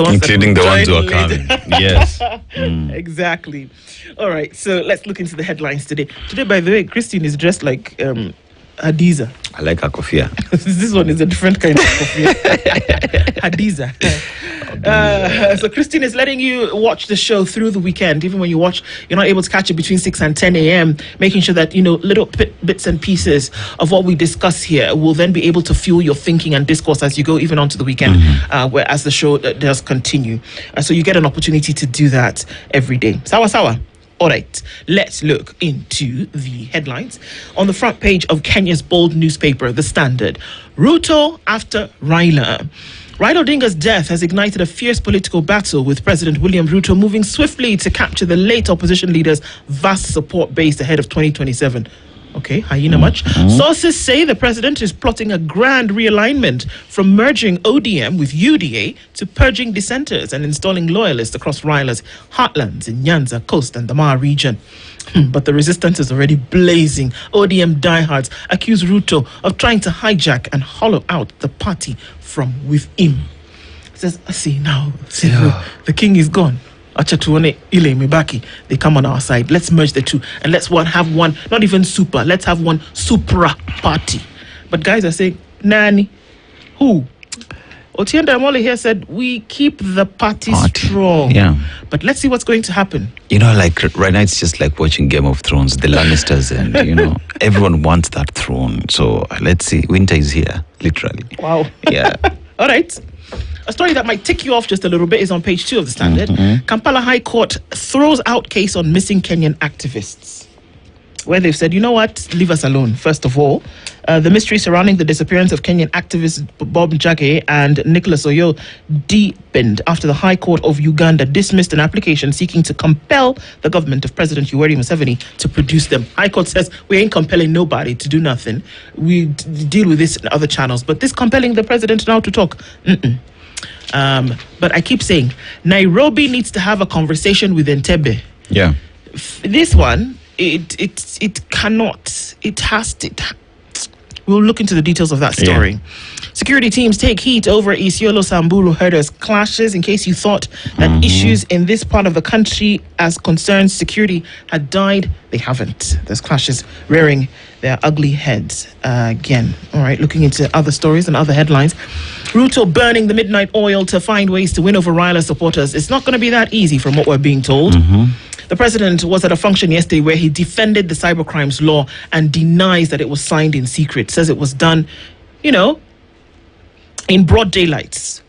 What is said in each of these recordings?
including the ones who are coming. Yes. Exactly. All right, so let's look into the headlines today. Today, by the way, Christine is dressed like Hadiza. I like her kofia. This one is a different kind of kofia. Hadiza. So Christine is letting you watch the show through the weekend. Even when you watch, you're not able to catch it between 6 and 10 a.m., making sure that, little bits and pieces of what we discuss here will then be able to fuel your thinking and discourse as you go even onto the weekend, whereas the show does continue. So you get an opportunity to do that every day. Sawa. All right, let's look into the headlines. On the front page of Kenya's bold newspaper, The Standard, Ruto after Raila. Raila Odinga's death has ignited a fierce political battle, with President William Ruto moving swiftly to capture the late opposition leader's vast support base ahead of 2027. Okay, hyena much. Sources say the president is plotting a grand realignment from merging ODM with UDA to purging dissenters and installing loyalists across Raila's heartlands in Nyanza, Coast and the Maa region. But the resistance is already blazing. ODM diehards accuse Ruto of trying to hijack and hollow out the party from within. It says, the king is gone. They come on our side. Let's merge the two and let's have one, not even super, let's have one supra party. But guys are saying, Nani, who? Otienda Amole here said, we keep the party strong. Yeah. But let's see what's going to happen. Like right now, it's just like watching Game of Thrones, the Lannisters, and, everyone wants that throne. So let's see. Winter is here, literally. Wow. Yeah. All right. A story that might tick you off just a little bit is on page 2 of the Standard. Kampala High Court throws out case on missing Kenyan activists, where they've said, you know what, leave us alone. First of all, the mystery surrounding the disappearance of Kenyan activists Bob Njage and Nicholas Oyo deepened after the High Court of Uganda dismissed an application seeking to compel the government of President Yoweri Museveni to produce them. High Court says, we ain't compelling nobody to do nothing. We deal with this in other channels. But this compelling the president now to talk, but I keep saying, Nairobi needs to have a conversation with Entebbe. Yeah. This one, it cannot. It has to. We'll look into the details of that story. Yeah. Security teams take heat over Isiolo Samburu herders clashes. In case you thought that issues in this part of the country as concerns security had died, they haven't. There's clashes rearing their ugly heads again. All right, looking into other stories and other headlines. Ruto burning the midnight oil to find ways to win over Raila supporters. It's not going to be that easy from what we're being told. The president was at a function yesterday where he defended the cybercrimes law and denies that it was signed in secret. Says it was done, in broad daylight.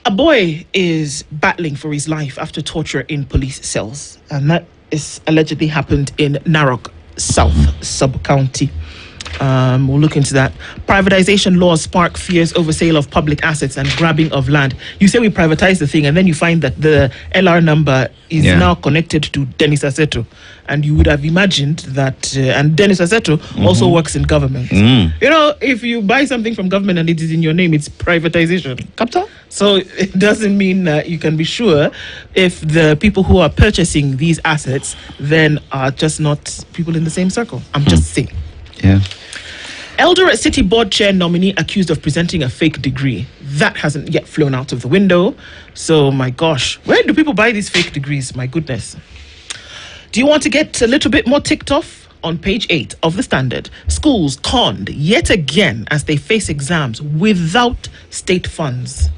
A boy is battling for his life after torture in police cells, and that is allegedly happened in Narok South Sub-County. We'll look into that. Privatization laws spark fears over sale of public assets and grabbing of land. You say we privatize the thing, and then you find that the LR number is now connected to Dennis Aseto. And you would have imagined that, and Dennis Aseto also works in government. If you buy something from government and it is in your name, it's privatization. Capital? So it doesn't mean that you can be sure if the people who are purchasing these assets then are just not people in the same circle. I'm just saying. Yeah. Eldoret City Board Chair nominee accused of presenting a fake degree. That hasn't yet flown out of the window. So, my gosh, where do people buy these fake degrees? My goodness. Do you want to get a little bit more ticked off? On page 8 of the Standard, schools conned yet again as they face exams without state funds.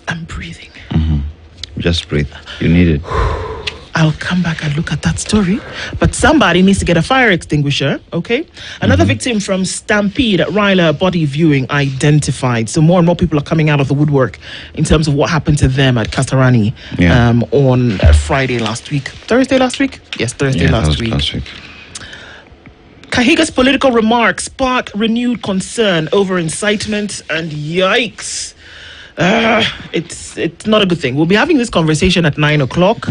I'm breathing. Just breathe. You need it. I'll come back and look at that story. But somebody needs to get a fire extinguisher, okay? Another victim from Stampede at Raila body viewing identified. So more and more people are coming out of the woodwork in terms of what happened to them at Kasarani on Friday last week. Thursday last week? Yes, Thursday last week. Kahiga's political remarks spark renewed concern over incitement, and yikes. It's not a good thing. We'll be having this conversation at 9 o'clock,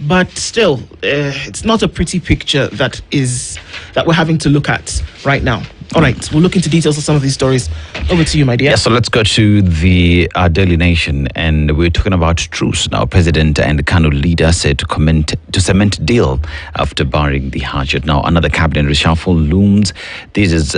but still, it's not a pretty picture that we're having to look at right now. All right, we'll look into details of some of these stories. Over to you, my dear. Yeah, so let's go to the Daily Nation, and we're talking about truce. Now, President and Kanu leader said to cement deal after barring the hatchet. Now, another cabinet reshuffle looms. This is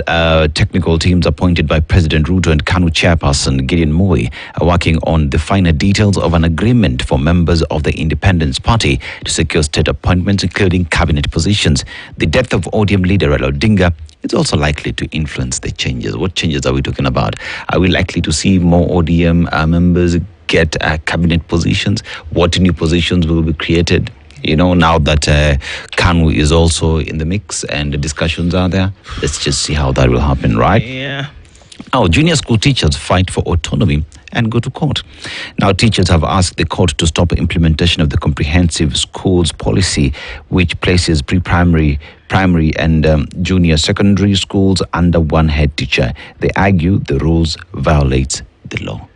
technical teams appointed by President Ruto and Kanu chairperson Gideon Moi are working on the finer details of an agreement for members of the Independence Party to secure state appointments, including cabinet positions. The death of ODM leader Raila Odinga is also likely to influence the changes. What changes are we talking about? Are we likely to see more ODM members get cabinet positions? What new positions will be created? Now that Kanu is also in the mix and the discussions are there, let's just see how that will happen, right? Yeah. Now, junior school teachers fight for autonomy and go to court. Now, teachers have asked the court to stop implementation of the comprehensive schools policy, which places primary, and junior secondary schools under one head teacher. They argue the rules violate the law.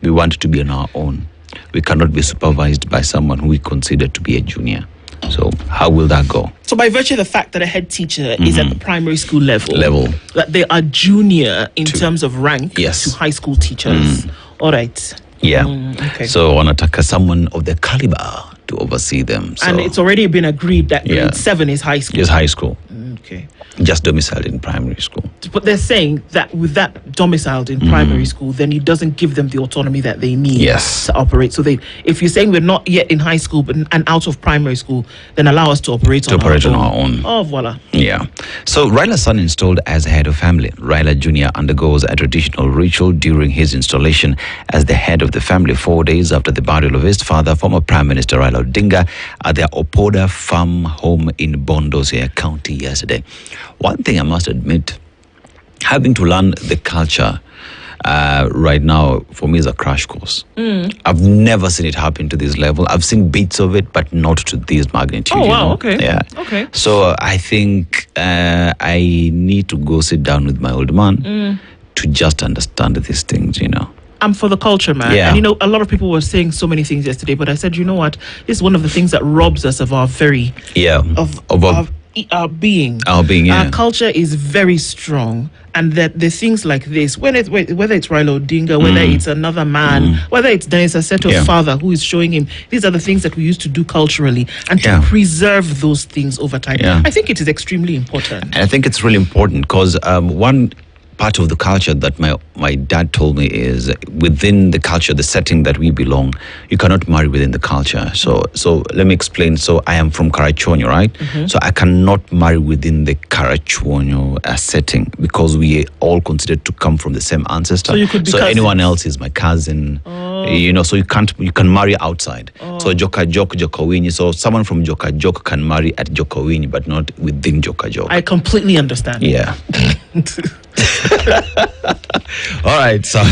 We want to be on our own. We cannot be supervised by someone who we consider to be a junior. So how will that go? So by virtue of the fact that a head teacher is at the primary school level, that they are junior in terms of rank to high school teachers. All right. Yeah. Okay. So wanataka someone of their caliber to oversee them. So, and it's already been agreed that grade 7 is high school. Is high school. Okay. Just domiciled in primary school. But they're saying that with that domiciled in primary school, then it doesn't give them the autonomy that they need to operate. So if you're saying we're not yet in high school and out of primary school, then allow us to operate on our own. Oh, voila. Yeah. So Raila's son installed as head of family. Raila Jr. undergoes a traditional ritual during his installation as the head of the family 4 days after the burial of his father, former Prime Minister Raila Odinga, at their Opoda farm home in Bondosea County yesterday. One thing I must admit, having to learn the culture right now for me is a crash course. I've never seen it happen to this level. I've seen bits of it, but not to this magnitude. Oh, wow, okay. Yeah. Okay. So I think I need to go sit down with my old man to just understand these things, I'm for the culture, man. Yeah. And a lot of people were saying so many things yesterday, but I said, you know what? This is one of the things that robs us of our very our being. Our being, yeah. Our culture is very strong, and that the things like this, whether it's Raila Odinga, whether it's another man, whether it's Dennis Aseto's father who is showing him, these are the things that we used to do culturally, and to preserve those things over time. Yeah. I think it is extremely important. And I think it's really important because one part of the culture that my dad told me is within the culture, the setting that we belong, you cannot marry within the culture. So let me explain. So I am from Karachuonyo, right? So I cannot marry within the Karachuonyo setting because we all considered to come from the same ancestor. So you could be anyone else is my cousin. So you can marry outside. So Joka Jok, Jokowini. So someone from Joka Jok can marry at Jokowini, but not within Joka Jok. I completely understand. Yeah. All right. So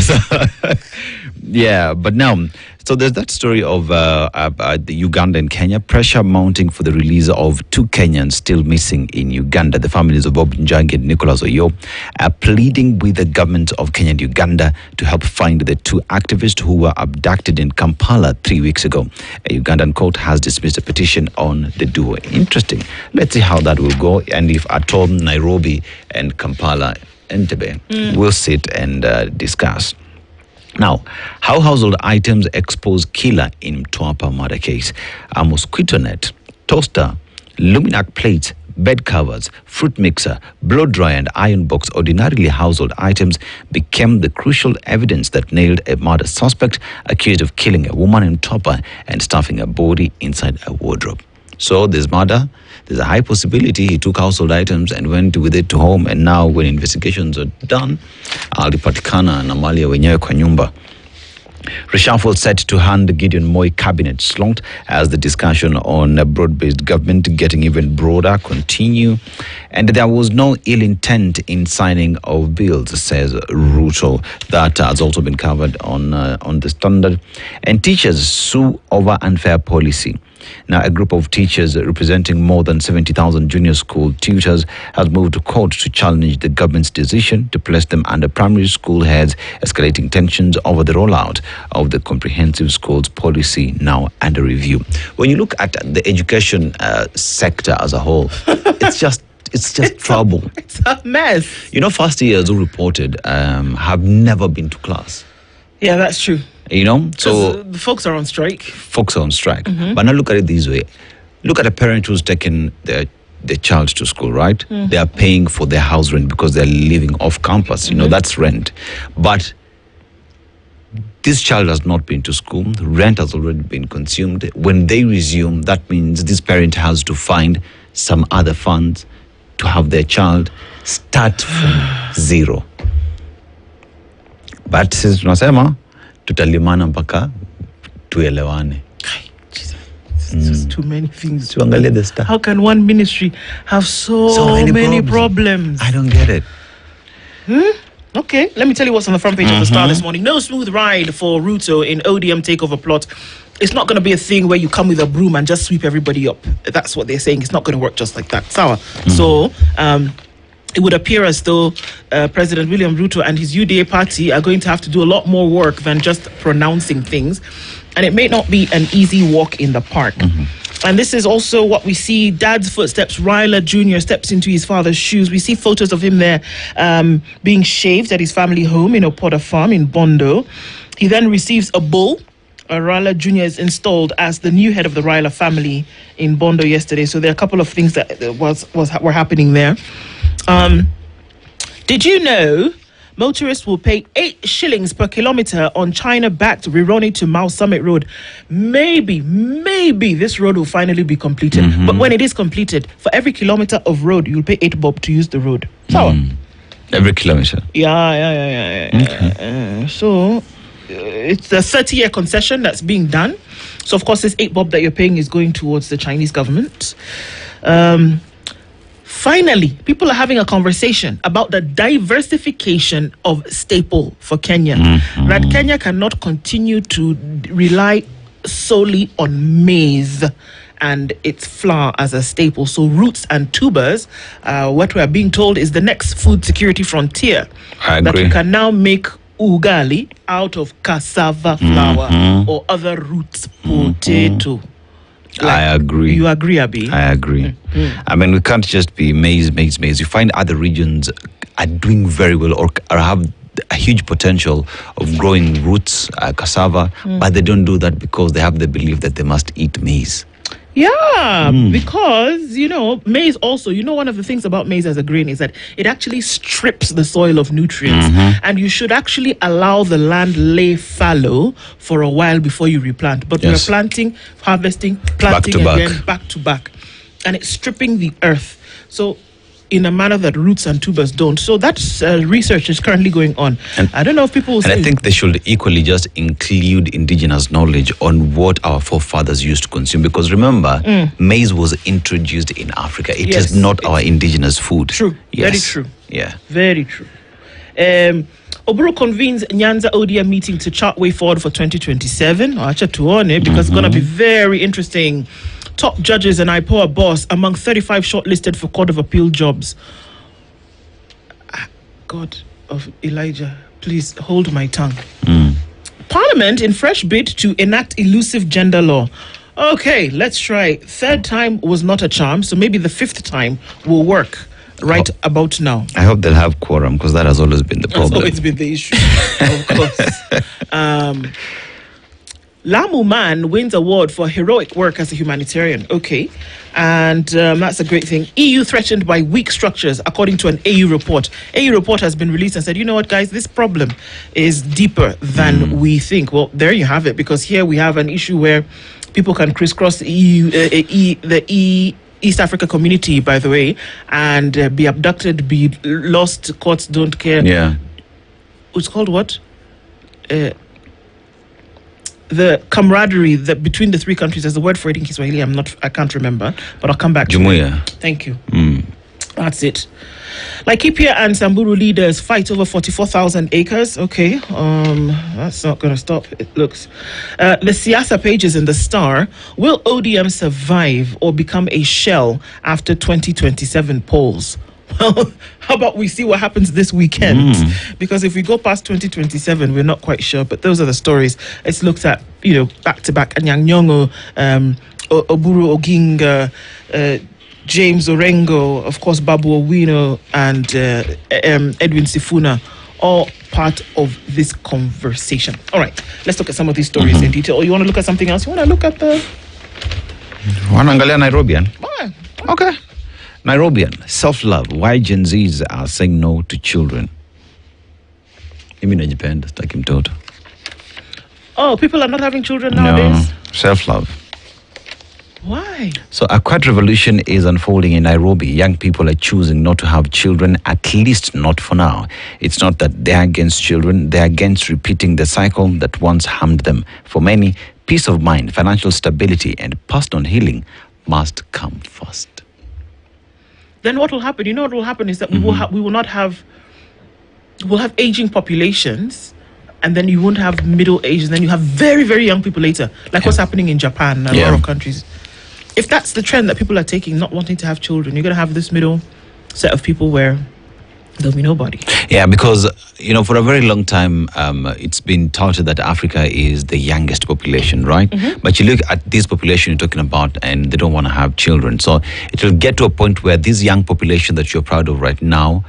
yeah, but now, so there's that story of the Uganda and Kenya. Pressure mounting for the release of 2 Kenyans still missing in Uganda. The families of Bob Njagi and Nicholas Oyo are pleading with the government of Kenya and Uganda to help find the 2 activists who were abducted in Kampala 3 weeks ago. A Ugandan court has dismissed a petition on the duo. Interesting. Let's see how that will go, and if at all Nairobi and Kampala, Entebbe, will sit and discuss. Now, how household items expose killer in Mtwapa murder case. A mosquito net, toaster, Luminac plates, bed covers, fruit mixer, blow dryer and iron box, ordinarily household items, became the crucial evidence that nailed a murder suspect accused of killing a woman in Mtwapa and stuffing a body inside a wardrobe. So this murder, there's a high possibility he took household items and went with it to home, and now when investigations are done, alipatikana na mali ya wenyewe kwa nyumba. Reshuffle set to hand Gideon Moi cabinet slumped as the discussion on a broad-based government getting even broader continue. And there was no ill intent in signing of bills, says Ruto. That has also been covered on the Standard. And teachers sue over unfair policy. Now, a group of teachers representing more than 70,000 junior school tutors has moved to court to challenge the government's decision to place them under primary school heads, escalating tensions over the rollout of the comprehensive schools policy now under review. When you look at the education sector as a whole, it's just it's just trouble. It's a mess. You know, first years who reported have never been to class. Yeah, that's true. You know, so The folks are on strike. folks are on strike. But now look at it this way. Look at a parent who's taken their child to school, right? They are paying for their house rent because they're living off campus. You know, that's rent. But this child has not been to school. Rent has already been consumed. When they resume, that means this parent has to find some other funds to have their child start from zero. But since tunasema tutalimana mpaka tuelewane. Jesus. It's just too many things. Tuangalie the stuff. How can one ministry have so many problems? I don't get it. Okay, let me tell you what's on the front page of the Star this morning. No smooth ride for Ruto in ODM takeover plot. It's not going to be a thing where you come with a broom and just sweep everybody up. That's what they're saying. It's not going to work just like that. Sour. So, it would appear as though President William Ruto and his UDA party are going to have to do a lot more work than just pronouncing things. And it may not be an easy walk in the park. And this is also what we see. Dad's footsteps. Raila Jr. steps into his father's shoes. We see photos of him there being shaved at his family home in Opoda Farm in Bondo. He then receives a bull. Raila Jr. is installed as the new head of the Raila family in Bondo yesterday. So there are a couple of things that were happening there. Did you know motorists will pay 8 shillings per kilometer on China-backed Rironi to Mao Summit Road? Maybe this road will finally be completed. But when it is completed, for every kilometer of road, you'll pay 8 bob to use the road. So, Every kilometer. Yeah. So, it's a 30-year concession that's being done. So, of course, this 8 bob that you're paying is going towards the Chinese government. Finally, people are having a conversation about the diversification of staple for Kenya. That Kenya cannot continue to rely solely on maize and its flour as a staple. So roots and tubers, what we are being told is the next food security frontier. I That agree. we can now make ugali out of cassava flour or other roots, potato. I agree. You agree, Abi? I agree. I mean, we can't just be maize. You find other regions are doing very well or have a huge potential of growing roots, cassava, but they don't do that because they have the belief that they must eat maize. Yeah, because, maize also, one of the things about maize as a grain is that it actually strips the soil of nutrients. And you should actually allow the land lay fallow for a while before you replant. But Yes. we're planting, harvesting, planting Back to again, back to back. And it's stripping the earth. So, in a manner that roots and tubers don't. So that's research is currently going on. And I don't know if people will And say... I think they should equally just include indigenous knowledge on what our forefathers used to consume. Because remember, maize was introduced in Africa. It Yes, is not our indigenous food. True. Yes. Very true. Yeah. Very true. Oburu convenes Nyanza ODM meeting to chart way forward for 2027. Because it's going to be very interesting. Top judges and IPOA boss among 35 shortlisted for Court of Appeal jobs. God of Elijah, please hold my tongue. Parliament in fresh bid to enact elusive gender law. Okay, let's try. Third time was not a charm, so maybe the fifth time will work right about now. I hope they'll have quorum because that has always been the That's problem. always been the issue, of course. Lamu man wins award for heroic work as a humanitarian. Okay. And that's a great thing. EU threatened by weak structures, according to an AU report. AU report has been released and said, you know what, guys, this problem is deeper than we think. Well, there you have it, because here we have an issue where people can crisscross the East Africa community, by the way, and be abducted, be lost, courts don't care. Yeah. It's called what? The camaraderie between the three countries. There's a word for it in Kiswahili. I can't remember, but I'll come back to it. Jumuiya. Thank you. That's it. Laikipia and Samburu leaders fight over 44,000 acres. Okay, that's not going to stop, it looks. The Siasa pages in the Star. Will ODM survive or become a shell after 2027 polls? Well, how about we see what happens this weekend? Because if we go past 2027, we're not quite sure. But those are the stories. It's looked at, back to back. Anyang Nyongo, Oburu Oginga, James Orengo, of course, Babu Owino, and Edwin Sifuna, all part of this conversation. All right, let's look at some of these stories in detail. Or you want to look at something else? You want to look at the... Wanangalia Nairobian? Okay. Nairobian, self-love. Why Gen Zs are saying no to children. Mimi najipenda, sitaki mtoto. Oh, people are not having children nowadays? No, self-love. Why? So a quiet revolution is unfolding in Nairobi. Young people are choosing not to have children, at least not for now. It's not that they're against children, they're against repeating the cycle that once harmed them. For many, peace of mind, financial stability, and personal healing must come first. Then what will happen? You know what will happen is that we'll have aging populations, and then you won't have middle age, and then you have very, very young people later, like what's happening in Japan and a lot of countries. If that's the trend that people are taking, not wanting to have children, you're going to have this middle set of people where there'll be nobody. Yeah, because, for a very long time, it's been touted that Africa is the youngest population, right? But you look at this population you're talking about, and they don't want to have children. So it will get to a point where this young population that you're proud of right now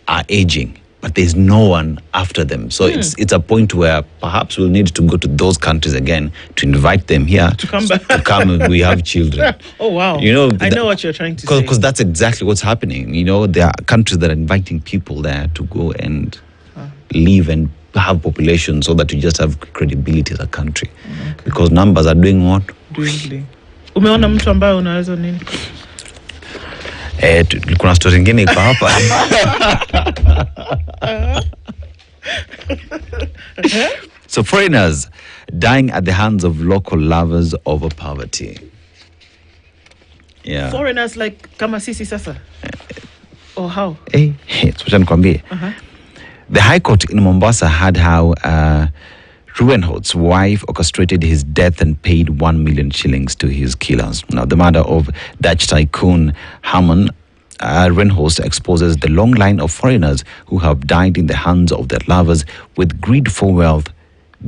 are aging, but there's no one after them. So it's a point where perhaps we'll need to go to those countries again to invite them here to come back. To come and we have children. Oh, wow. I know what you're trying to say. Because that's exactly what's happening. There are countries that are inviting people there to go and live and have population so that you just have credibility as a country. Okay. Because numbers are doing what? Dwindling. Umeona mtu ambaye unaweza nini? Kuna story ingine iko hapa. So foreigners dying at the hands of local lovers over poverty. Yeah. Foreigners like kama sisi sasa? Or how? The High Court in Mombasa had how Ruenhout's wife orchestrated his death and paid 1 million shillings to his killers. Now, the murder of Dutch tycoon Herman Ruenhout exposes the long line of foreigners who have died in the hands of their lovers, with greed for wealth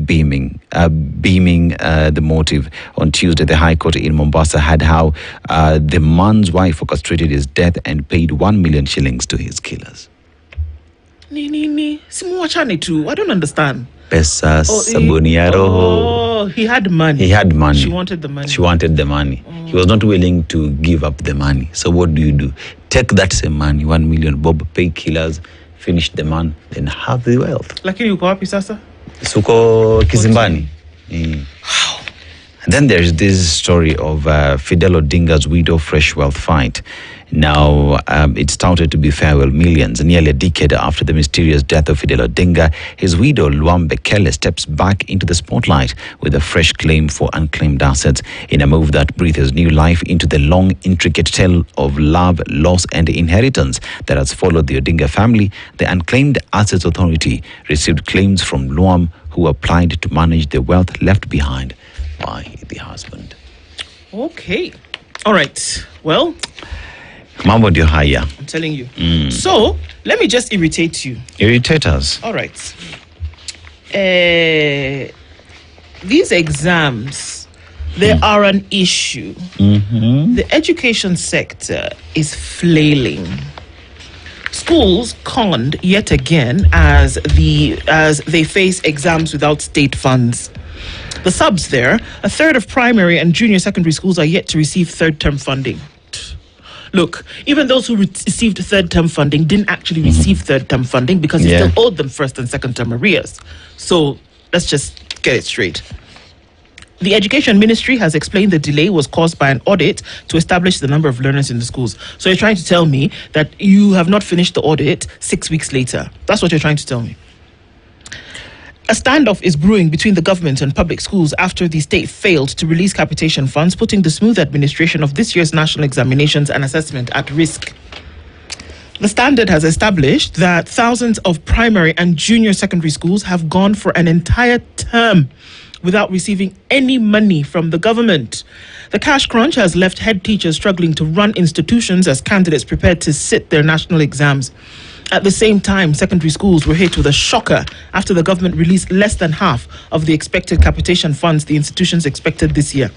beaming the motive. On Tuesday, the High Court in Mombasa had how the man's wife orchestrated his death and paid 1 million shillings to his killers. Simuachane tu. I don't understand. Pesa, sabuni ya roho. Oh, he had money. He had money. She wanted the money. She wanted the money. He was not willing to give up the money. So what do? Take that same money, 1 million bob, pay killers, finish the man, then have the wealth. Lakini uko wapi sasa? Suko Kizimbani. Wow. And then there's this story of Fidel Odinga's widow fresh wealth fight. Now, it started to be farewell millions. Nearly a decade after the mysterious death of Fidel Odinga, his widow, Luam Bekele, steps back into the spotlight with a fresh claim for unclaimed assets in a move that breathes new life into the long, intricate tale of love, loss, and inheritance that has followed the Odinga family. The Unclaimed Assets Authority received claims from Luam, who applied to manage the wealth left behind by the husband. Okay. All right. Well, Mambo ndio haya. I'm telling you. So, let me just irritate you. Irritate us. All right. These exams, they are an issue. The education sector is flailing. Schools conned yet again as they face exams without state funds. The subs there, a third of primary and junior secondary schools are yet to receive third-term funding. Look, even those who received third-term funding didn't actually receive third-term funding because they still owed them first and second-term arrears. So let's just get it straight. The Education Ministry has explained the delay was caused by an audit to establish the number of learners in the schools. So you're trying to tell me that you have not finished the audit 6 weeks later. That's what you're trying to tell me. A standoff is brewing between the government and public schools after the state failed to release capitation funds, putting the smooth administration of this year's national examinations and assessment at risk. The Standard has established that thousands of primary and junior secondary schools have gone for an entire term without receiving any money from the government. The cash crunch has left head teachers struggling to run institutions as candidates prepared to sit their national exams. At the same time, secondary schools were hit with a shocker after the government released less than half of the expected capitation funds the institutions expected this year.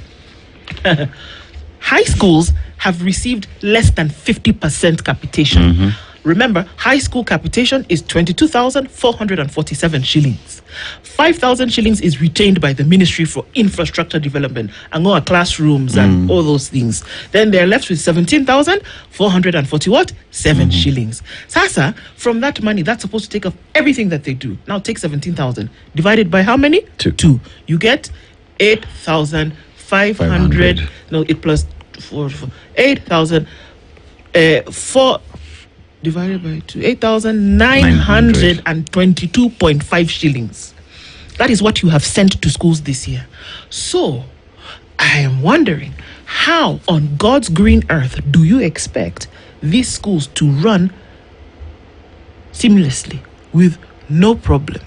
High schools have received less than 50% capitation. Remember, high school capitation is 22,447 shillings. 5,000 shillings is retained by the Ministry for Infrastructure Development, Angoa classrooms and all those things. Then they're left with 17,447 shillings. Sasa, from that money, that's supposed to take off everything that they do. Now take 17,000 divided by how many? Two. You get 8,500. No, it plus 8,000. 4 divided by 2, 8,922.5 shillings. That is what you have sent to schools this year. So, I am wondering, how on God's green earth do you expect these schools to run seamlessly with no problem?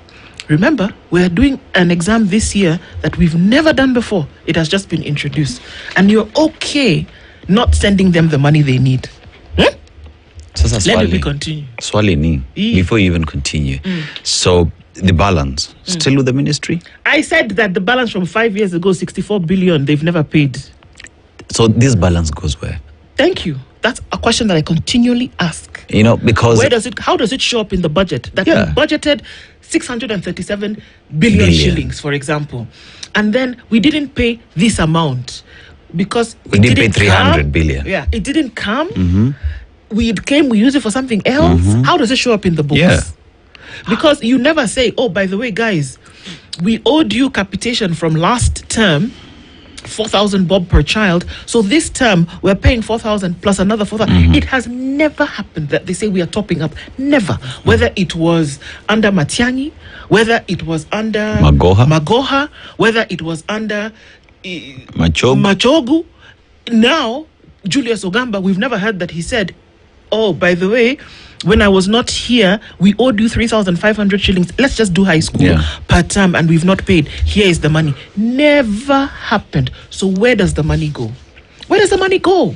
Remember, we're doing an exam this year that we've never done before. It has just been introduced. And you're okay not sending them the money they need. Let me continue. Swali before you even continue. So the balance still with the ministry? I said that the balance from 5 years ago, 64 billion, they've never paid. So this balance goes where? Thank you. That's a question that I continually ask. Because how does it show up in the budget? That we budgeted 637 billion shillings, for example. And then we didn't pay this amount because we didn't pay 300 billion. Yeah, it didn't come. We use it for something else. How does it show up in the books? Yeah. Because you never say, oh, by the way, guys, we owed you capitation from last term, 4,000 bob per child. So this term, we're paying 4,000 plus another 4,000. It has never happened that they say we are topping up. Never. Whether it was under Matiangi, whether it was under Magoha, whether it was under Machogu. Now, Julius Ogamba, we've never heard that he said, oh, by the way, when I was not here, we owed you 3,500 shillings. Let's just do high school per term and we've not paid. Here is the money. Never happened. So where does the money go? Where does the money go?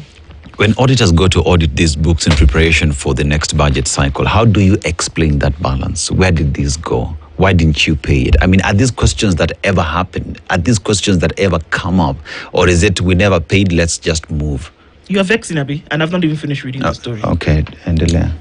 When auditors go to audit these books in preparation for the next budget cycle, how do you explain that balance? Where did this go? Why didn't you pay it? I mean, are these questions that ever happen? Are these questions that ever come up? Or is it we never paid, let's just move? You are vexing, Abi, and I've not even finished reading the story. Okay, endelea.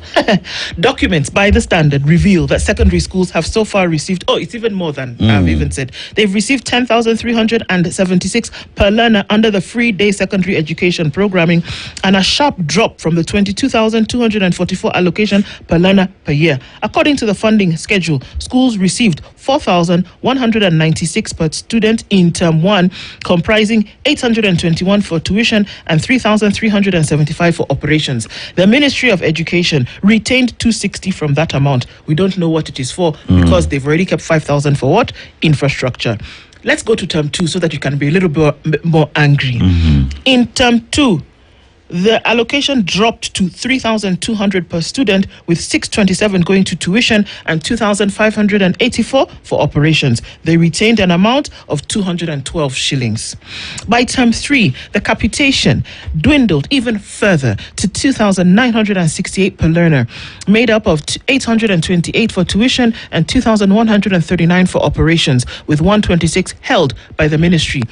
Documents by the Standard reveal that secondary schools have so far received, it's even more than I've even said. They've received 10,376 per learner under the free day secondary education programming and a sharp drop from the 22,244 allocation per learner per year. According to the funding schedule, schools received 4,196 per student in term 1, comprising 821 for tuition and 3,375 for operations. The Ministry of Education retained 260 from that amount. We don't know what it is for because they've already kept 5,000 for what? Infrastructure. Let's go to term 2 so that you can be a little bit more angry. In term 2, the allocation dropped to 3,200 per student, with 627 going to tuition and 2,584 for operations. They retained an amount of 212 shillings. By term 3, the capitation dwindled even further to 2,968 per learner, made up of 828 for tuition and 2,139 for operations, with 126 held by the ministry.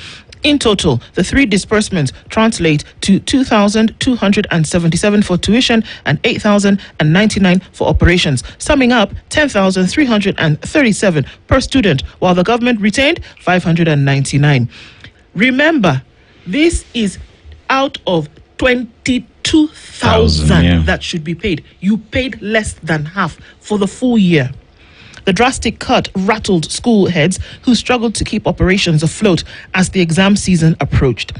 In total, the three disbursements translate to 2,277 for tuition and 8,099 for operations, summing up 10,337 per student, while the government retained 599. Remember, this is out of 22,000 that should be paid. You paid less than half for the full year. The drastic cut rattled school heads who struggled to keep operations afloat as the exam season approached.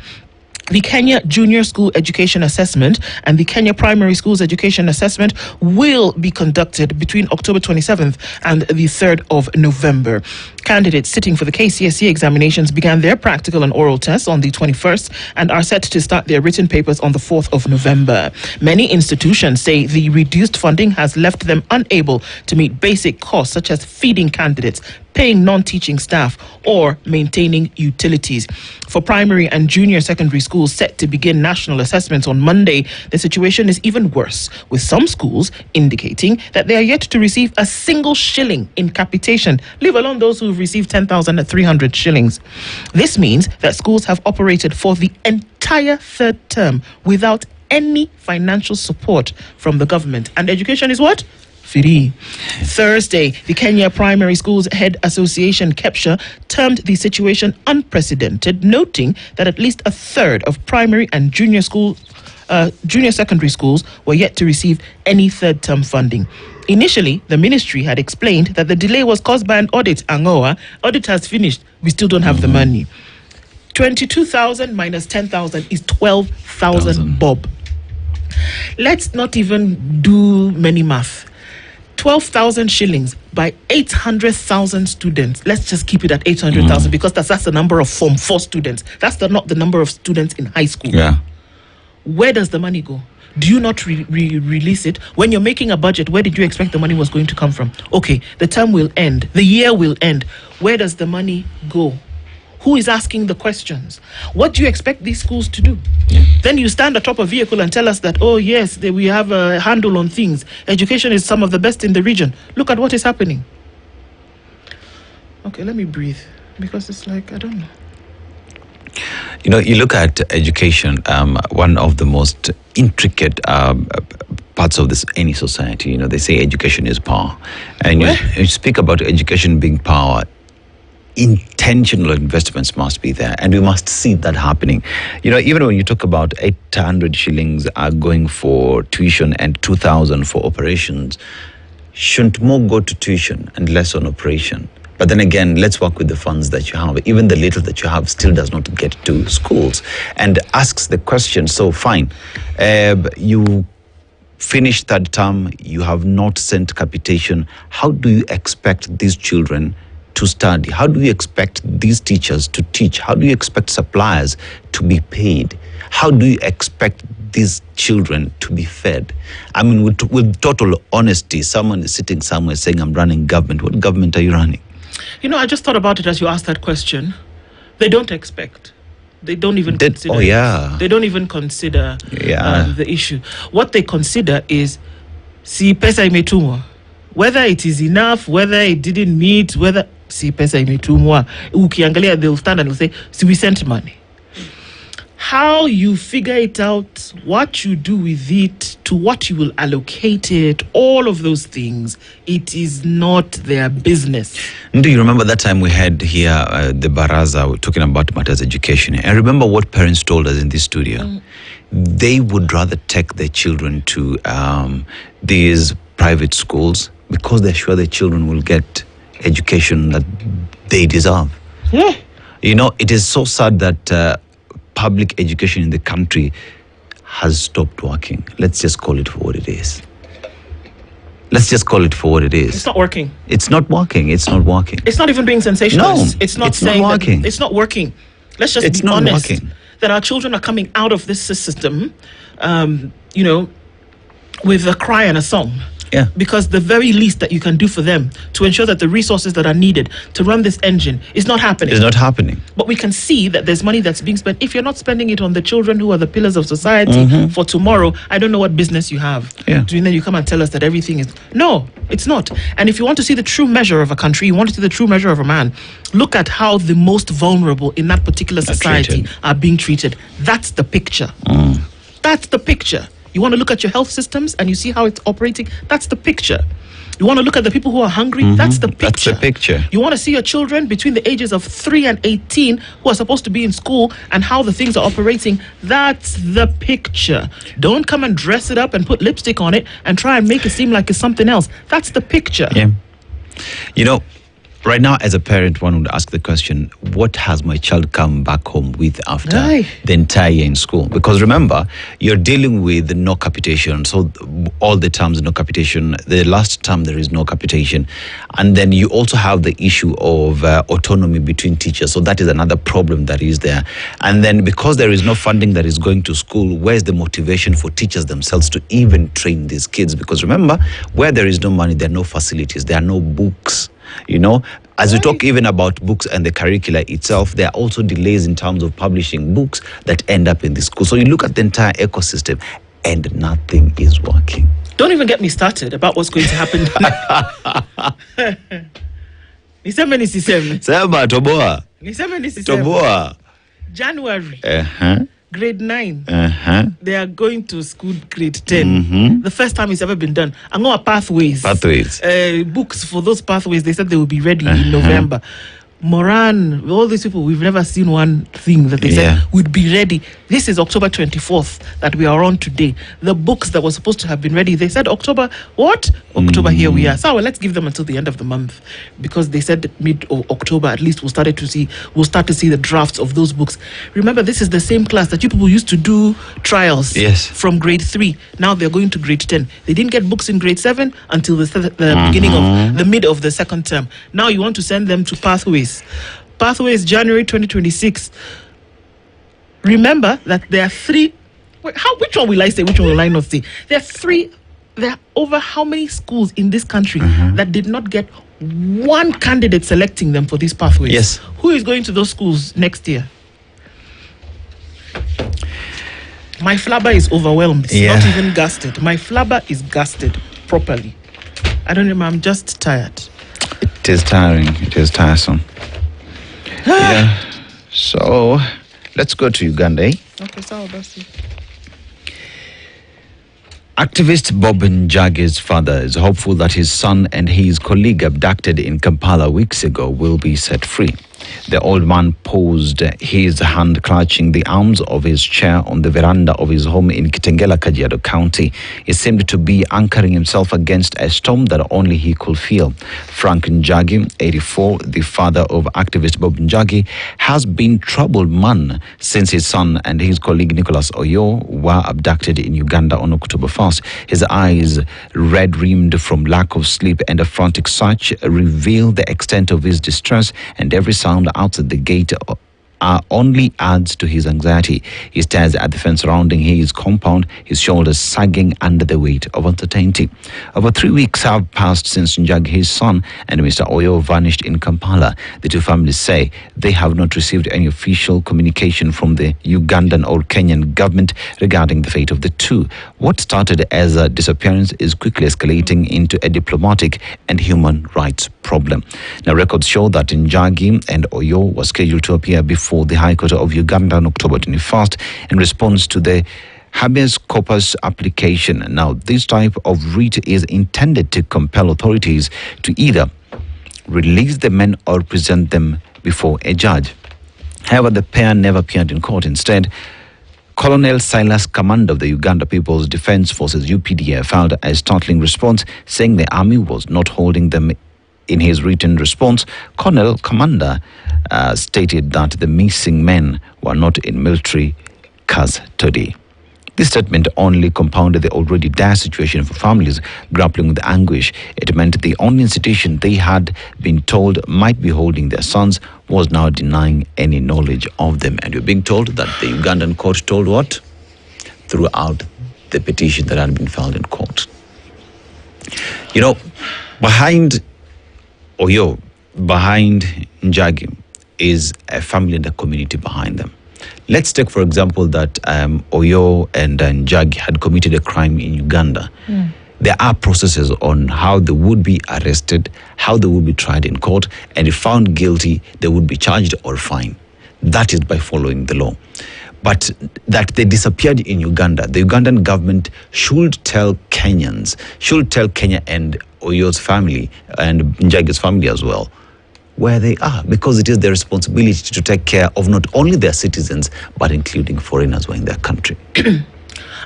The Kenya Junior School Education Assessment and the Kenya Primary Schools Education Assessment will be conducted between October 27th and the 3rd of November. Candidates sitting for the KCSE examinations began their practical and oral tests on the 21st and are set to start their written papers on the 4th of November. Many institutions say the reduced funding has left them unable to meet basic costs such as feeding candidates, paying non-teaching staff, or maintaining utilities. For primary and junior secondary schools set to begin national assessments on Monday, the situation is even worse, with some schools indicating that they are yet to receive a single shilling in capitation, leave alone those who've received 10,300 shillings. This means that schools have operated for the entire third term without any financial support from the government. And education is what? Free. Thursday, the Kenya Primary Schools Head Association, KEPSHA, termed the situation unprecedented, noting that at least a third of primary and junior secondary schools were yet to receive any third-term funding. Initially, the ministry had explained that the delay was caused by an audit. Angoa, audit has finished. We still don't have the money. 22,000 minus 10,000 is 12,000 bob. Let's not even do many math. 12,000 shillings by 800,000 students. Let's just keep it at 800,000 because that's the number of Form 4 students. That's not the number of students in high school. Yeah. Where does the money go? Do you not release it? When you're making a budget, where did you expect the money was going to come from? Okay, the term will end. The year will end. Where does the money go? Who is asking the questions? What do you expect these schools to do? Yeah. Then you stand atop a vehicle and tell us that, oh yes, we have a handle on things. Education is some of the best in the region. Look at what is happening. Okay, let me breathe because it's like, I don't know. You know, you look at education, one of the most intricate parts of any society. You know, they say education is power. And you speak about education being power. Intentional investments must be there, and we must see that happening. You know, even when you talk about 800 shillings are going for tuition and 2,000 for operations, shouldn't more go to tuition and less on operation? But then again, let's work with the funds that you have. Even the little that you have still does not get to schools, and asks the question, so fine, you finished third term, you have not sent capitation. How do you expect these children to study? How do you expect these teachers to teach? How do you expect suppliers to be paid? How do you expect these children to be fed? I mean, with total honesty, someone is sitting somewhere saying, I'm running government. What government are you running? You know, I just thought about it as you asked that question. They don't expect. They don't even consider. Oh, yeah. They don't even consider the issue. What they consider is, si pesa imetumwa. Whether it is enough, whether it didn't meet, whether si pesa imetumwa. Ukiangalia, they'll stand and they'll say, si we sent money. How you figure it out, what you do with it, to what you will allocate it, all of those things, it is not their business. Do you remember that time we had here the Baraza talking about matters education? And remember what parents told us in this studio? They would rather take their children to these private schools because they're sure their children will get education that they deserve. Yeah. You know, it is so sad that public education in the country has stopped working. Let's just call it for what it is. Let's just call it for what it is. It's not working. It's not working. It's not working. It's not even being sensationalist. No, it's not saying not working. It's not working. Let's just be honest that our children are coming out of this system, you know, with a cry and a song. Yeah. Because the very least that you can do for them to ensure that the resources that are needed to run this engine is not happening. It's not happening. But we can see that there's money that's being spent. If you're not spending it on the children who are the pillars of society for tomorrow, I don't know what business you have. Yeah. And then you come and tell us that everything is... No, it's not. And if you want to see the true measure of a country, you want to see the true measure of a man, look at how the most vulnerable in that particular society are being treated. That's the picture. That's the picture. You want to look at your health systems and you see how it's operating? That's the picture. You want to look at the people who are hungry? That's the picture. That's the picture. You want to see your children between the ages of 3 and 18 who are supposed to be in school and how the things are operating? That's the picture. Don't come and dress it up and put lipstick on it and try and make it seem like it's something else. That's the picture. Yeah. You know, right now, as a parent, one would ask the question, what has my child come back home with after the entire year in school? Because remember, you're dealing with no capitation. So all the terms, no capitation. The last term, there is no capitation. And then you also have the issue of autonomy between teachers. So that is another problem that is there. And then because there is no funding that is going to school, where's the motivation for teachers themselves to even train these kids? Because remember, where there is no money, there are no facilities, there are no books. You know, as we talk even about books and the curricula itself, there are also delays in terms of publishing books that end up in the school. So you look at the entire ecosystem and nothing is working. Don't even get me started about what's going to happen. Sema toboa. January. grade 9. Uh-huh. They are going to school grade 10. The first time it's ever been done. And our pathways. Books for those pathways, they said they will be ready in November. Moran, all these people, we've never seen one thing that they said would be ready. This is October 24th that we are on today. The books that were supposed to have been ready, they said October, what? October, here we are. So let's give them until the end of the month, because they said mid-October, at least we'll start to see the drafts of those books. Remember, this is the same class that you people used to do trials from grade 3. Now they're going to grade 10. They didn't get books in grade 7 until the beginning of the mid of the second term. Now you want to send them to pathways. Pathways January 2026. Remember that there are 3. Which one will I say? Which one will I not say? There are 3. There are over how many schools in this country that did not get one candidate selecting them for these pathways? Yes. Who is going to those schools next year? My flabber is overwhelmed. It's not even gasted. My flabber is gasted properly. I don't know. I'm just tired. It is tiring. It is tiresome. So, let's go to Uganda. Okay, so that's it. Activist Bob Njagi's father is hopeful that his son and his colleague abducted in Kampala weeks ago will be set free. The old man paused, his hand clutching the arms of his chair on the veranda of his home in Kitengela, Kajiado County. He seemed to be anchoring himself against a storm that only he could feel. Frank Njagi, 84, the father of activist Bob Njagi, has been troubled man since his son and his colleague Nicholas Oyo were abducted in Uganda on October 1st. His eyes, red-rimmed from lack of sleep and a frantic search, reveal the extent of his distress, and every sound outside the gate only adds to his anxiety. He stares at the fence surrounding his compound, his shoulders sagging under the weight of uncertainty. Over 3 weeks have passed since Njagi, his son, and Mr. Oyo vanished in Kampala. The two families say they have not received any official communication from the Ugandan or Kenyan government regarding the fate of the two. What started as a disappearance is quickly escalating into a diplomatic and human rights problem. Now, records show that Njagi and Oyo were scheduled to appear before the High Court of Uganda on October 21st in response to the habeas corpus application. Now, this type of writ is intended to compel authorities to either release the men or present them before a judge. However, the pair never appeared in court. Instead, Colonel Silas Kamanda of the Uganda People's Defence Forces UPDF filed a startling response saying the army was not holding them. In his written response, Colonel Kamanda stated that the missing men were not in military custody. This statement only compounded the already dire situation for families grappling with the anguish. It meant the only institution they had been told might be holding their sons was now denying any knowledge of them. And you're being told that the Ugandan court told what? Throughout the petition that had been filed in court. You know, behind Oyo, behind Njagi, is a family and a community behind them. Let's take, for example, that Oyo and Njagi had committed a crime in Uganda. There are processes on how they would be arrested, how they would be tried in court, and if found guilty, they would be charged or fined. That is by following the law. But that they disappeared in Uganda, the Ugandan government should tell Kenyans, should tell Kenya and Oyo's family and Njagi's family as well where they are, because it is their responsibility to take care of not only their citizens but including foreigners who are in their country.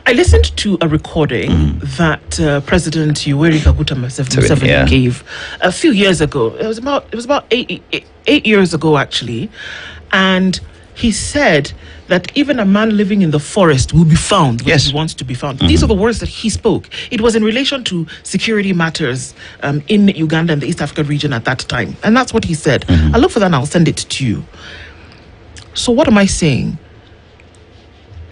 I listened to a recording that President Yoweri Kaguta Museveni gave a few years ago. It was about eight years ago, actually, and he said that even a man living in the forest will be found when he wants to be found. These are the words that he spoke. It was in relation to security matters in Uganda and the East Africa region at that time. And that's what he said. I'll look for that and I'll send it to you. So what am I saying?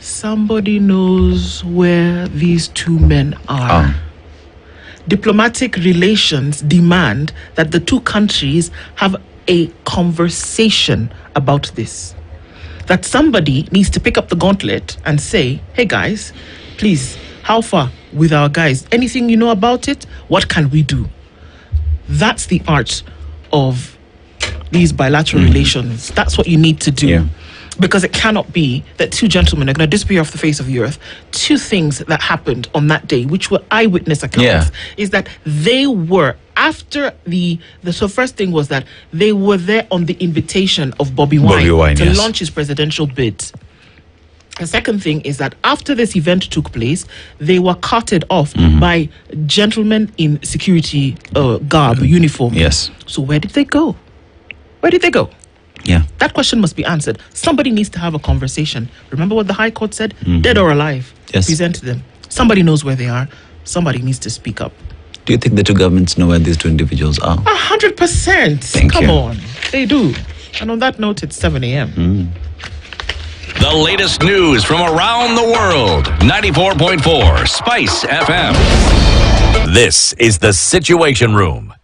Somebody knows where these two men are. Diplomatic relations demand that the two countries have a conversation about this. That somebody needs to pick up the gauntlet and say, hey guys, please, how far with our guys? Anything you know about it? What can we do? That's the art of these bilateral relations. That's what you need to do. Because it cannot be that two gentlemen are going to disappear off the face of the earth. Two things that happened on that day, which were eyewitness accounts, is that they were after so first thing was that they were there on the invitation of Bobby Wine to launch his presidential bid. The second thing is that after this event took place, they were carted off by gentlemen in security garb, uniform. Yes. So where did they go? Where did they go? Yeah. That question must be answered. Somebody needs to have a conversation. Remember what the High Court said? Dead or alive, present them. Somebody knows where they are. Somebody needs to speak up. Do you think the two governments know where these two individuals are? 100%. Come on. They do. And on that note, it's 7 a.m. The latest news from around the world. 94.4 Spice FM. This is The Situation Room